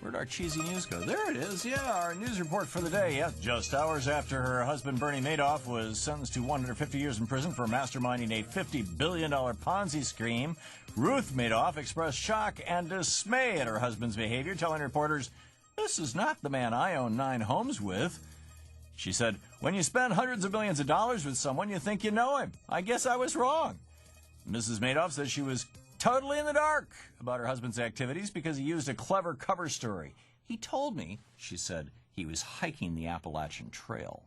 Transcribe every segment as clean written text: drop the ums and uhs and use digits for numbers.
Where'd our cheesy news go? There it is. Yeah, our news report for the day. Yeah, just hours after her husband, Bernie Madoff, was sentenced to 150 years in prison for masterminding a $50 billion Ponzi scheme, Ruth Madoff expressed shock and dismay at her husband's behavior, telling reporters, "This is not the man I own 9 homes with." She said, "When you spend hundreds of millions of dollars with someone, you think you know him. I guess I was wrong." Mrs. Madoff says she was totally in the dark about her husband's activities because he used a clever cover story. "He told me," she said, "he was hiking the Appalachian Trail."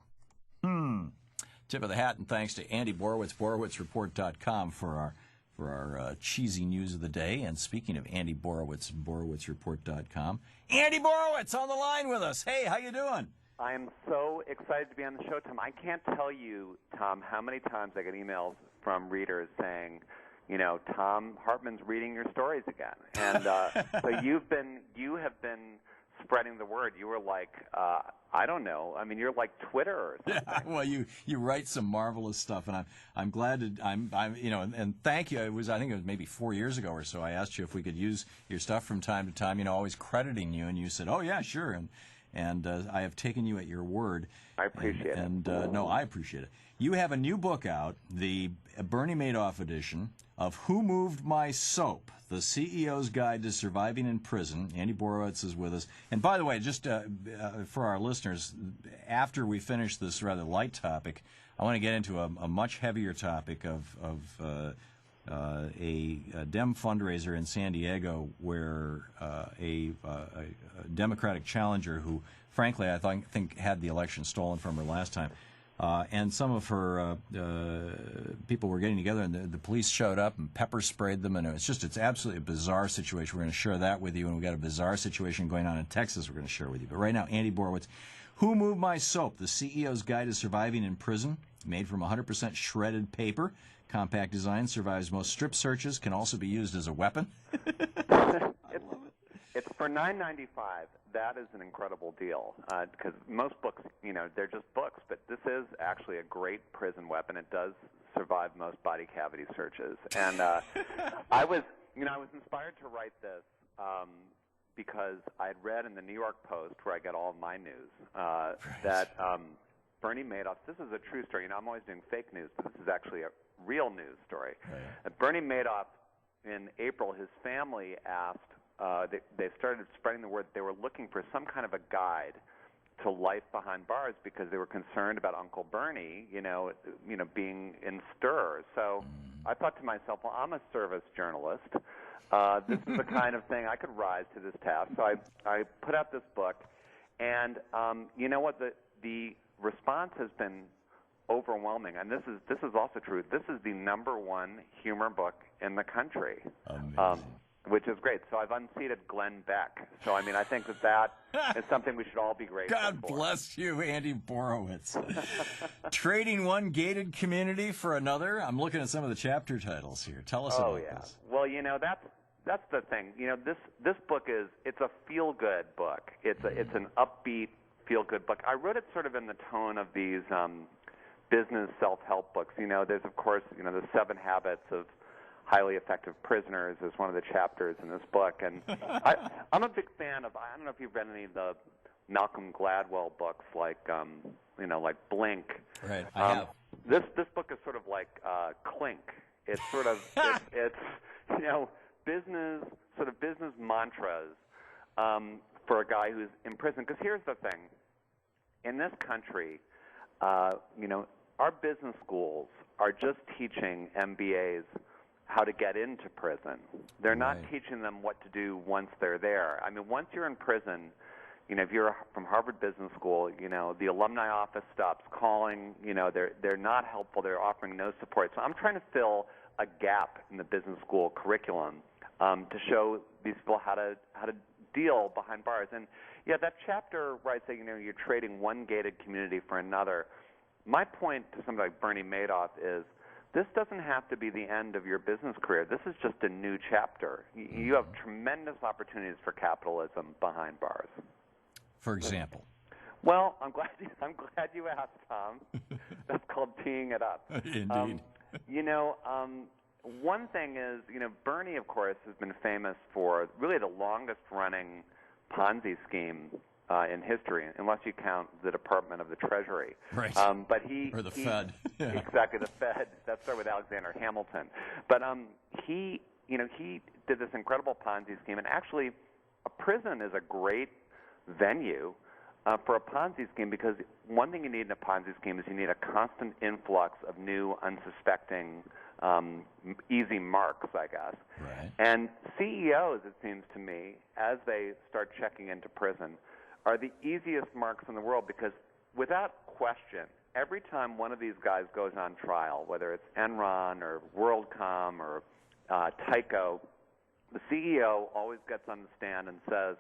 Tip of the hat, and thanks to Andy Borowitz, BorowitzReport.com for our cheesy news of the day. And speaking of Andy Borowitz, BorowitzReport.com, Andy Borowitz on the line with us. Hey, how you doing? I am so excited to be on the show, Tom. I can't tell you, Tom, how many times I get emails from readers saying, you know, Thom, Hartmann's reading your stories again. And so you have been spreading the word. You were like, I don't know. I mean, you're like Twitter or something. Yeah, well, you write some marvelous stuff, and I'm glad to, I'm you know, and thank you. I think it was maybe 4 years ago or so. I asked you if we could use your stuff from time to time. You know, always crediting you, and you said, "Oh yeah, sure." And I have taken you at your word. I appreciate it. And no, I appreciate it. You have a new book out, the Bernie Madoff edition of Who Moved My Soap? The CEO's Guide to Surviving in Prison. Andy Borowitz is with us. And by the way, just for our listeners, after we finish this rather light topic, I want to get into a much heavier topic of a Dem fundraiser in San Diego where a Democratic challenger who, frankly, I think had the election stolen from her last time, and some of her people were getting together, and the police showed up and pepper sprayed them, and it's absolutely a bizarre situation. We're going to share that with you, and we've got a bizarre situation going on in Texas we're going to share with you. But right now, Andy Borowitz, Who Moved My Soap? The CEO's Guide to Surviving in Prison, made from 100% shredded paper. Compact design, survives most strip searches, can also be used as a weapon. It's for $9.95. That is an incredible deal because most books, you know, they're just books, but this is actually a great prison weapon. It does survive most body cavity searches. And I was inspired to write this because I had read in the New York Post, where I get all of my news, that Bernie Madoff. This is a true story. You know, I'm always doing fake news, but this is actually a real news story. Right. Bernie Madoff, in April, his family asked, they started spreading the word that they were looking for some kind of a guide to life behind bars because they were concerned about Uncle Bernie, you know, being in stir. So I thought to myself, well, I'm a service journalist. This is the kind of thing I could rise to this task. So I put out this book, and you know what? The response has been overwhelming, and this is also true. This is the #1 humor book in the country, which is great. So I've unseated Glenn Beck. So I mean, I think that is something we should all be grateful God for. God bless you, Andy Borowitz. Trading one gated community for another. I'm looking at some of the chapter titles here. Tell us about this. Well, you know, that's the thing. You know, this book it's a feel-good book. It's an upbeat feel-good book. I wrote it sort of in the tone of these business self-help books. You know, there's, of course, you know, the 7 Habits of Highly Effective Prisoners is one of the chapters in this book. And I'm a big fan of, I don't know if you've read any of the Malcolm Gladwell books, like, you know, like Blink. Right, I have. This book is sort of like Clink. It's sort of, it's you know, business mantras for a guy who's in prison. Because here's the thing. In this country, you know, our business schools are just teaching MBAs how to get into prison. They're not teaching them what to do once they're there. I mean, once you're in prison, you know, if you're from Harvard Business School, you know, the alumni office stops calling. You know, they're not helpful. They're offering no support. So I'm trying to fill a gap in the business school curriculum to show these people how to deal behind bars. And yeah, that chapter where I say, you know, you're trading one gated community for another. My point to somebody like Bernie Madoff is this doesn't have to be the end of your business career. This is just a new chapter. You have tremendous opportunities for capitalism behind bars. For example? Well, I'm glad you asked, Tom. That's called teeing it up. Indeed. You know, one thing is, you know, Bernie, of course, has been famous for really the longest-running Ponzi scheme in history, unless you count the Department of the Treasury. Right. But or the Fed. Yeah. Exactly, the Fed. That started with Alexander Hamilton. But he did this incredible Ponzi scheme, and actually, a prison is a great venue for a Ponzi scheme, because one thing you need in a Ponzi scheme is you need a constant influx of new, unsuspecting, easy marks, I guess. Right. And CEOs, it seems to me, as they start checking into prison, are the easiest marks in the world, because without question, every time one of these guys goes on trial, whether it's Enron or WorldCom or Tyco, the CEO always gets on the stand and says,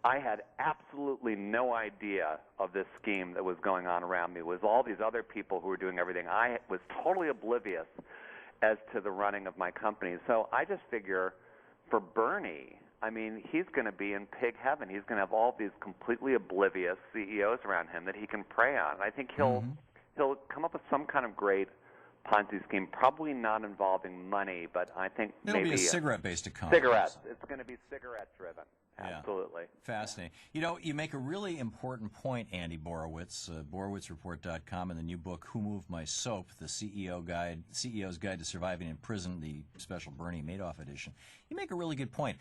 I had absolutely no idea of this scheme that was going on around me. It was all these other people who were doing everything. I was totally oblivious as to the running of my company. So I just figure for Bernie, I mean, he's going to be in pig heaven. He's going to have all these completely oblivious CEOs around him that he can prey on. I think he'll come up with some kind of great Ponzi scheme, probably not involving money, but I think it'll maybe be a cigarette-based economy. Cigarettes. It's going to be cigarette-driven. Absolutely. Yeah. Fascinating. You know, you make a really important point, Andy Borowitz, BorowitzReport.com, in the new book, Who Moved My Soap, the CEO's Guide to Surviving in Prison, the special Bernie Madoff edition. You make a really good point.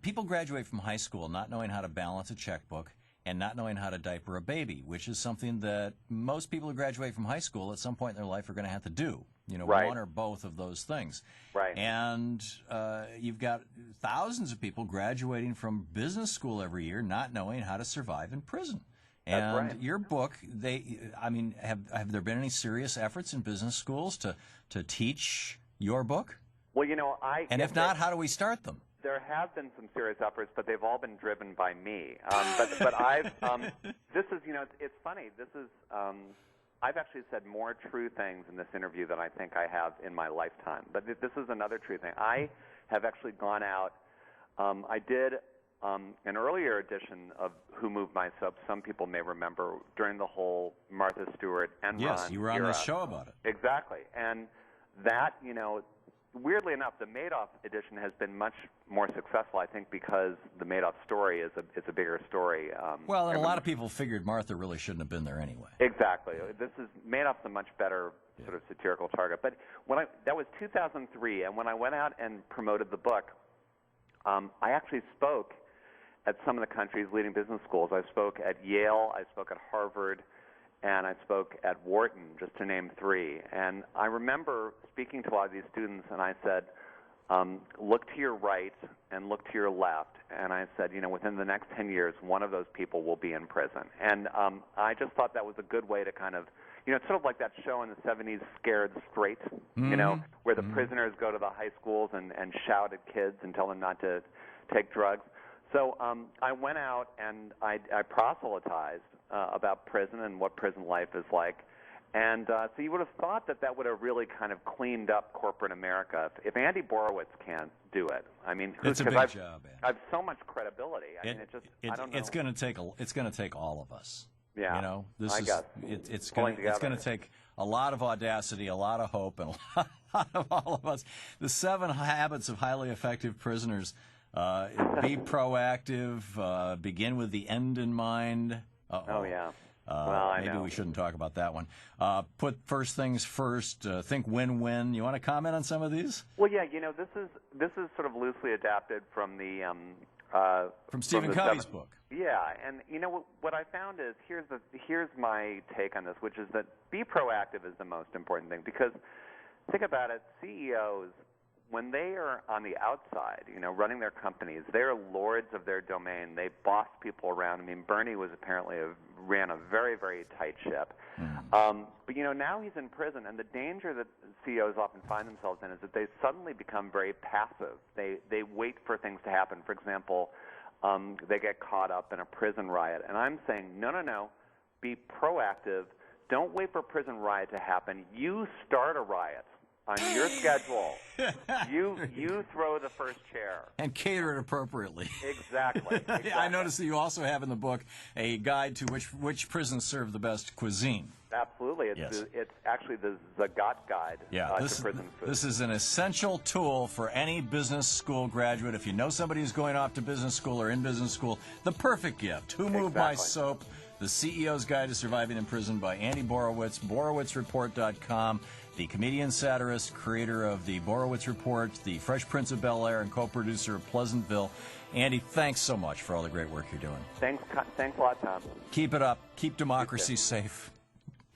People graduate from high school not knowing how to balance a checkbook and not knowing how to diaper a baby, which is something that most people who graduate from high school at some point in their life are going to have to do. You know, right. One or both of those things. Right. And you've got thousands of people graduating from business school every year not knowing how to survive in prison. And that's right. Your book, have there been any serious efforts in business schools to teach your book? Well, you know, and if not, how do we start them? There have been some serious efforts, but they've all been driven by me. But I've this is, you know, it's funny. This is I've actually said more true things in this interview than I think I have in my lifetime. But this is another true thing. I have actually gone out. I did an earlier edition of Who Moved My Soap. Some people may remember during the whole Martha Stewart Enron era. Yes, you were on the show about it. Exactly, and that, you know. Weirdly enough, the Madoff edition has been much more successful, I think, because the Madoff story is a bigger story. Well, and a lot of people figured Martha really shouldn't have been there anyway. Exactly. Madoff's a much better sort of satirical target. But that was 2003, and when I went out and promoted the book, I actually spoke at some of the country's leading business schools. I spoke at Yale, I spoke at Harvard, and I spoke at Wharton, just to name three. And I remember speaking to a lot of these students, and I said, look to your right and look to your left. And I said, you know, within the next 10 years, one of those people will be in prison. And I just thought that was a good way to kind of, you know, it's sort of like that show in the 70s, Scared Straight, you know, where the prisoners go to the high schools and shout at kids and tell them not to take drugs. So I went out and I proselytized about prison and what prison life is like. And so you would have thought that would have really kind of cleaned up corporate America. If Andy Borowitz can't do it, I mean, it's a big job, Andy. I have so much credibility. I mean, I don't know. It's going to take all of us. Yeah, you know, it's going to take a lot of audacity, a lot of hope, and a lot of all of us. The 7 habits of highly effective prisoners. Be proactive. Begin with the end in mind. Oh, yeah. Well, maybe we shouldn't talk about that one. Put first things first. Think win-win. You want to comment on some of these? Well, yeah. You know, this is sort of loosely adapted from the from Stephen Covey's book. Yeah, and you know what I found is here's my take on this, which is that be proactive is the most important thing, because think about it, CEOs, when they are on the outside, you know, running their companies, they're lords of their domain. They boss people around. I mean, Bernie was apparently ran a very, very tight ship. But, you know, now he's in prison, and the danger that CEOs often find themselves in is that they suddenly become very passive. They wait for things to happen. For example, they get caught up in a prison riot. And I'm saying, no, be proactive. Don't wait for a prison riot to happen. You start a riot on your schedule. You throw the first chair. And cater it appropriately. Exactly. I noticed that you also have in the book a guide to which prisons serve the best cuisine. Absolutely. It's actually the Zagat guide to prison food. This is an essential tool for any business school graduate. If you know somebody who's going off to business school or in business school, the perfect gift. Who Moved My Soap? The CEO's Guide to Surviving in Prison by Andy Borowitz, BorowitzReport.com, the comedian satirist, creator of the Borowitz Report, the Fresh Prince of Bel-Air, and co-producer of Pleasantville. Andy, thanks so much for all the great work you're doing. Thanks a lot, Thom. Keep it up. Keep democracy safe.